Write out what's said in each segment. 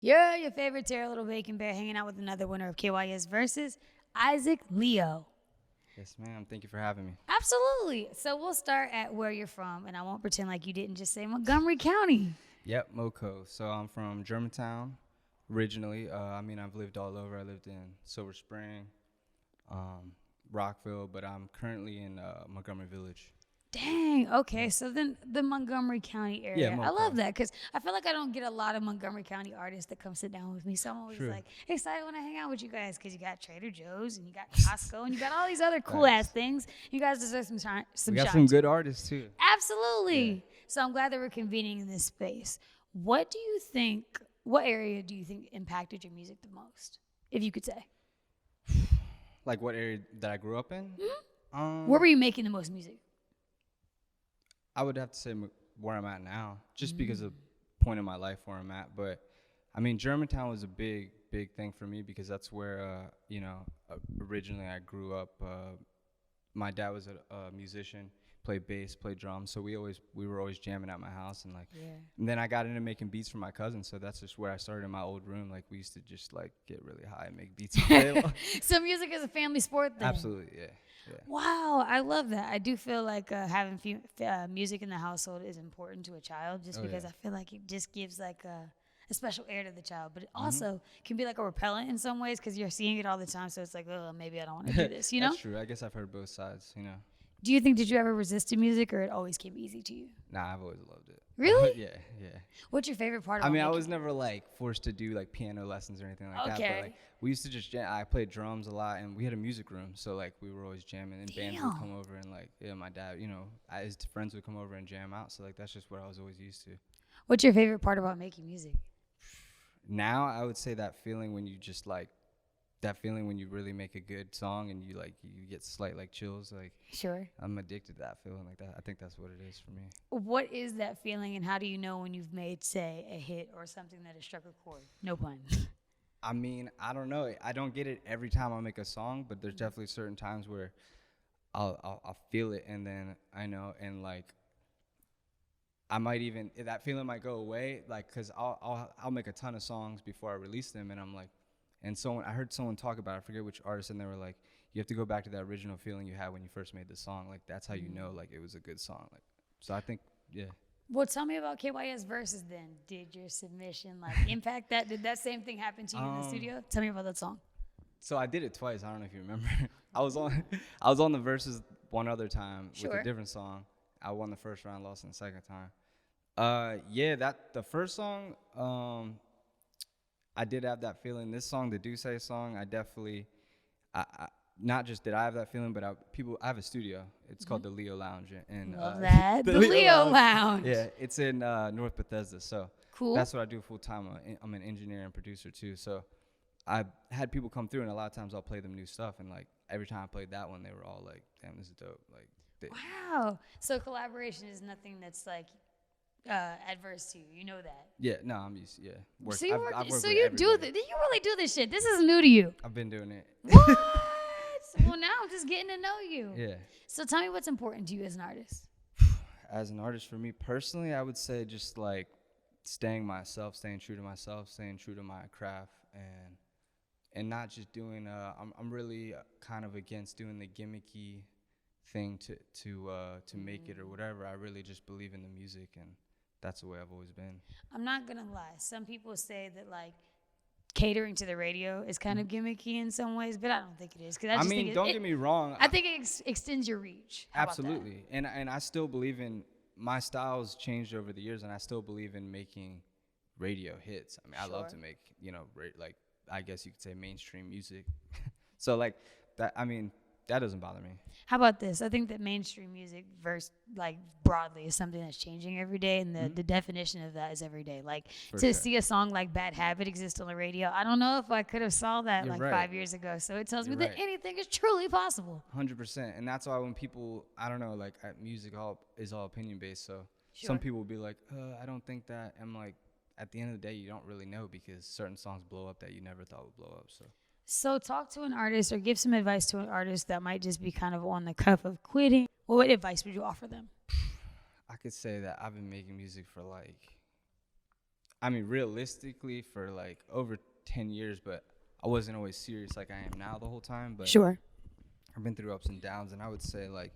You're your favorite Terror Little Bacon Bear hanging out with another winner of KYS versus Isaac Leo. Yes, ma'am. Thank you for having me. Absolutely. So we'll start at where you're from, and I won't pretend like you didn't just say Montgomery County. Yep, MoCo. So I'm from Germantown originally. I've lived all over. I lived in Silver Spring, Rockville, but I'm currently in Montgomery Village. Dang. Okay. So then the Montgomery County area. Yeah, I love MoCo. that because I feel like I don't get a lot of Montgomery County artists that come sit down with me. So I'm always True. like excited when I hang out with you guys because you got Trader Joe's and you got Costco and you got all these other cool ass things. You guys deserve some shine. We got shine some too. good artists too. Absolutely. Yeah. So I'm glad that we're convening in this space. What area do you think impacted your music the most, if you could say? Like what area that I grew up in? Where were you making the most music? I would have to say where I'm at now, just because of the point in my life where I'm at. But I mean, Germantown was a big thing for me because that's where, originally I grew up. My dad was a musician, played bass, played drums, so we were always jamming at my house, and and then I got into making beats for my cousins, so that's just where I started in my old room. Like we used to just like get really high and make beats all day long. So music is a family sport then? Absolutely, yeah. Wow, I love that. I do feel like having music in the household is important to a child just because I feel like it just gives like a special air to the child, but it also can be like a repellent in some ways because you're seeing it all the time, so it's like, oh, maybe I don't want to do this, you know? That's true. I guess I've heard both sides, Do you think, did you ever resist to music or it always came easy to you? Nah, I've always loved it. Really? Yeah. What's your favorite part of I it? mean, I was never like forced to do like piano lessons or anything like that. But like we used to just jam. I played drums a lot, and we had a music room, so like we were always jamming, and bands would come over, and like my dad, his friends would come over and jam out. So like that's just what I was always used to. What's your favorite part about making music? Now I would say that feeling when you just like that feeling when you really make a good song and you get slight like chills. Like Sure. I'm addicted to that feeling like that. I think that's what it is for me. What is that feeling, and how do you know when you've made, say, a hit or something that has struck a chord? No pun. I mean, I don't know. I don't get it every time I make a song, but there's definitely certain times where I'll feel it, and then I know, and like I might even that feeling might go away, like because I'll make a ton of songs before I release them, and I'm like, and I heard someone talk about it, I forget which artist, and they were like, you have to go back to that original feeling you had when you first made the song. Like that's how you know like it was a good song. Like so, I think Well, tell me about KYS verses then. Did your submission like impact that? Did that same thing happen to you in the studio? Tell me about that song. So I did it twice. I don't know if you remember. I was on the verses one other time with a different song. I won the first round, lost in the second time. The first song, I did have that feeling. This song, the Dussé song, I definitely, not just did I have that feeling, but I have a studio. It's called the Leo Lounge, and Love that. The Leo Lounge. Yeah, it's in North Bethesda. So cool. That's what I do full time. I'm an engineer and producer too. So I had people come through, and a lot of times I'll play them new stuff, and like every time I played that one, they were all like, "Damn, this is dope!" Like, wow. So collaboration is nothing that's like adverse to you. You know that. Yeah. No, I'm used. Yeah. So you do this. You really do this shit. This is new to you. I've been doing it. What? Well, now I'm just getting to know you. Yeah. So tell me what's important to you as an artist. As an artist, for me personally, I would say just like staying true to myself, staying true to my craft, and not just doing. I'm really kind of against doing the gimmicky thing to make it or whatever. I really just believe in the music, and that's the way I've always been. I'm not gonna lie. Some people say that like catering to the radio is kind of gimmicky in some ways, but I don't think it is. I mean, don't get me wrong. I think it extends your reach. How absolutely, and I still believe in my styles changed over the years, and I still believe in making radio hits. I mean, I love to make like I guess you could say mainstream music. So like that. I mean, that doesn't bother me. How about this? I think that mainstream music, like broadly, is something that's changing every day, and the definition of that is every day. Like see a song like "Bad Habit" exist on the radio. I don't know if I could have saw that 5 years ago. So it tells me that anything is truly possible. 100%, and that's why when people, I don't know, like music is all opinion based. So some people will be like, I don't think that. I'm like, at the end of the day, you don't really know because certain songs blow up that you never thought would blow up. So talk to an artist or give some advice to an artist that might just be kind of on the cuff of quitting. What advice would you offer them? I could say that I've been making music for like I mean, realistically, for like over 10 years, but I wasn't always serious like I am now the whole time. But Sure. I've been through ups and downs, and I would say like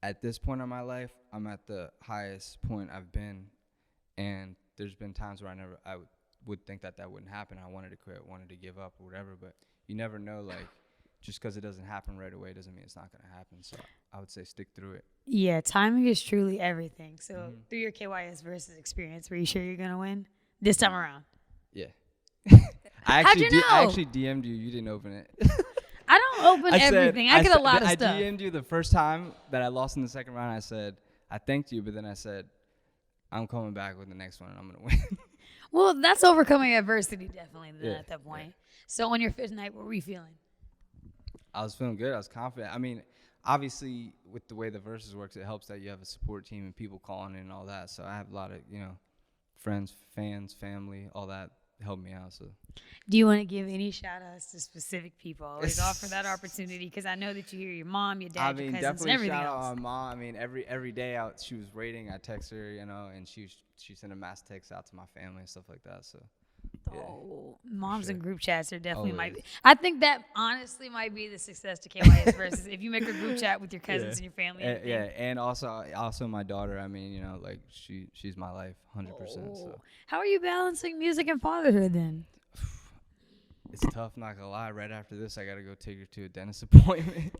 at this point in my life, I'm at the highest point I've been, and there's been times where I would think that wouldn't happen. I wanted to quit, wanted to give up or whatever, but you never know. Like, just because it doesn't happen right away doesn't mean it's not going to happen. So I would say stick through it. Yeah, timing is truly everything. So through your KYS versus experience, were you sure you're going to win this time around? Yeah. How'd you know? I actually DM'd you. You didn't open it. I don't open everything. I get a lot of stuff. I DM'd you the first time that I lost in the second round. I said, I thanked you, but then I said, I'm coming back with the next one and I'm going to win. Well, that's overcoming adversity, definitely, then at that point. Yeah. So on your fifth night, what were you feeling? I was feeling good. I was confident. I mean, obviously, with the way the verses works, it helps that you have a support team and people calling in and all that. So I have a lot of, friends, fans, family, all that helped me out. So, do you want to give any shout outs to specific people? Always offer that opportunity because I know that you hear your mom, your dad, your cousins, and everything else. Definitely shout out my mom. I mean, every day out, she was waiting. I text her, and she sent a mass text out to my family and stuff like that. So. Yeah, moms and group chats are definitely Always. might be. I think that honestly might be the success to KYS versus if you make a group chat with your cousins and your family. And also my daughter. I mean, like she's my life, 100%. So how are you balancing music and fatherhood then? It's tough, not gonna lie. Right after this, I gotta go take her to a dentist appointment,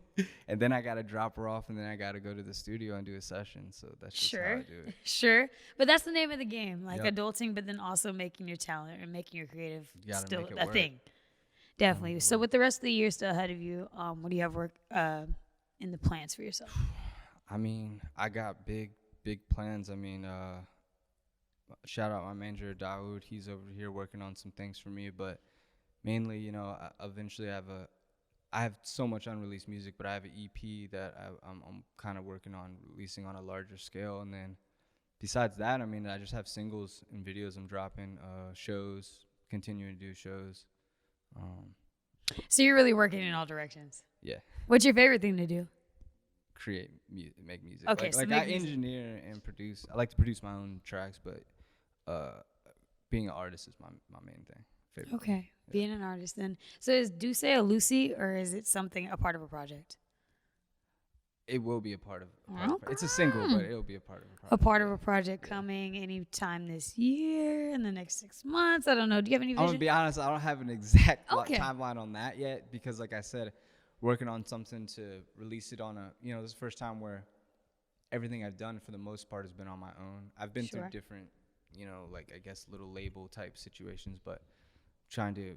and then I gotta drop her off, and then I gotta go to the studio and do a session. So that's just how I do it. Sure, but that's the name of the game, like adulting, but then also making your talent and making your creative still a thing. Definitely. So with the rest of the year still ahead of you, what do you have in the plans for yourself? I mean, I got big plans. I mean, shout out my manager Dawood. He's over here working on some things for me, but mainly, eventually I have so much unreleased music, but I have an EP that I'm kind of working on releasing on a larger scale. And then besides that, I mean, I just have singles and videos I'm dropping, shows, continuing to do shows. So you're really working in all directions. Yeah. What's your favorite thing to do? Create music, make music. Okay, so I engineer and produce. I like to produce my own tracks, but being an artist is my main thing. Okay, being an artist then. So is Dussé a Lucy or is it a part of a project? It will be a part of it's a single, but it'll be a part of a project. A part of a project coming anytime this year, in the next 6 months? I don't know. Do you have any vision? I'm going to be honest, I don't have an exact timeline on that yet because, like I said, working on something to release it on this is the first time where everything I've done for the most part has been on my own. I've been through different, I guess little label type situations, but trying to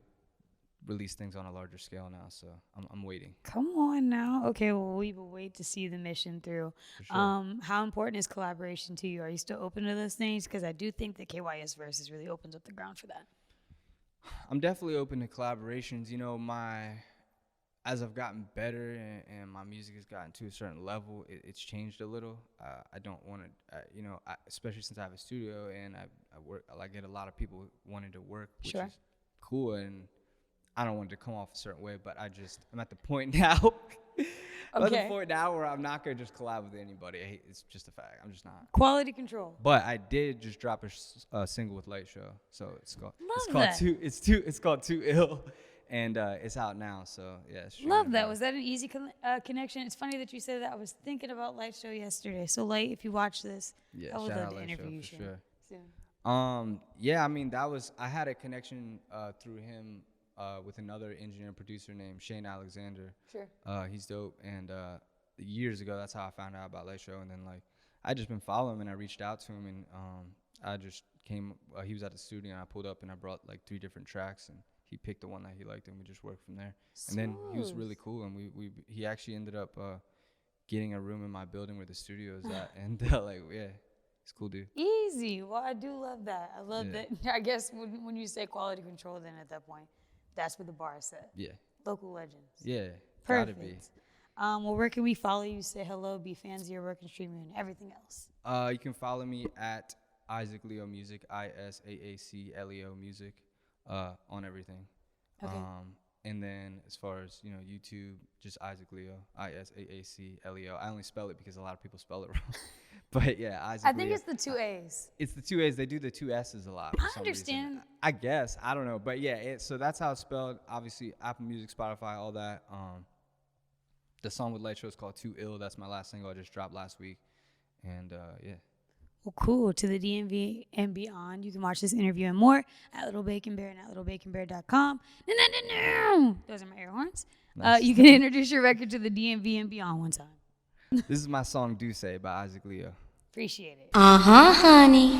release things on a larger scale now, so I'm waiting. Come on now. Okay, well, we will wait to see the mission through. For sure. How important is collaboration to you? Are you still open to those things? Because I do think that KYS Versus really opens up the ground for that. I'm definitely open to collaborations. As I've gotten better and my music has gotten to a certain level, it's changed a little. I don't want to, especially since I have a studio and I work, I get a lot of people wanting to work, which is cool, and I don't want it to come off a certain way, but I'm at the point now. I'm at the point now where I'm not gonna just collab with anybody. It's just a fact. I'm just not. Quality control. But I did just drop a single with Light Show, so it's called Too Ill, and it's out now. So yeah. Love that. Was that an easy connection? It's funny that you said that. I was thinking about Light Show yesterday. So Light, if you watch this, I would love to interview you soon. Yeah, I mean I had a connection through him with another engineer and producer named Shane Alexander. Sure. He's dope, and years ago that's how I found out about Light Show, and then I just been following him, and I reached out to him, and I just came. He was at the studio, and I pulled up, and I brought 3 different tracks, and he picked the one that he liked, and we just worked from there. And then he was really cool, and he actually ended up getting a room in my building where the studio is at, and he's a cool dude. Easy. Well, I do love that. I love that. I guess when you say quality control, then at that point, that's where the bar is set. Yeah. Local legends. Yeah. Perfect. Gotta be. Well, where can we follow you? Say hello, be fans of your work, and stream you, and everything else. You can follow me at Isaac Leo Music, ISAACLEO Music, on everything. Okay. And then as far as, YouTube, just Isaac Leo, ISAACLEO. I only spell it because a lot of people spell it wrong. But yeah, Isaac I think Leo. it's the 2 A's. It's the 2 A's. They do the 2 S's a lot for some understand. reason. I guess. I don't know. But yeah, so that's how it's spelled. Obviously, Apple Music, Spotify, all that. The song with Latro is called Too Ill. That's my last single I just dropped last week. And yeah. Well, cool. To the DMV and beyond. You can watch this interview and more at Little Bacon Bear and at littlebaconbear.com. Those are my air horns. Nice. You can introduce your record to the DMV and beyond one time. This is my song Dussé by Isaac Leo. Appreciate it. Uh-huh, honey.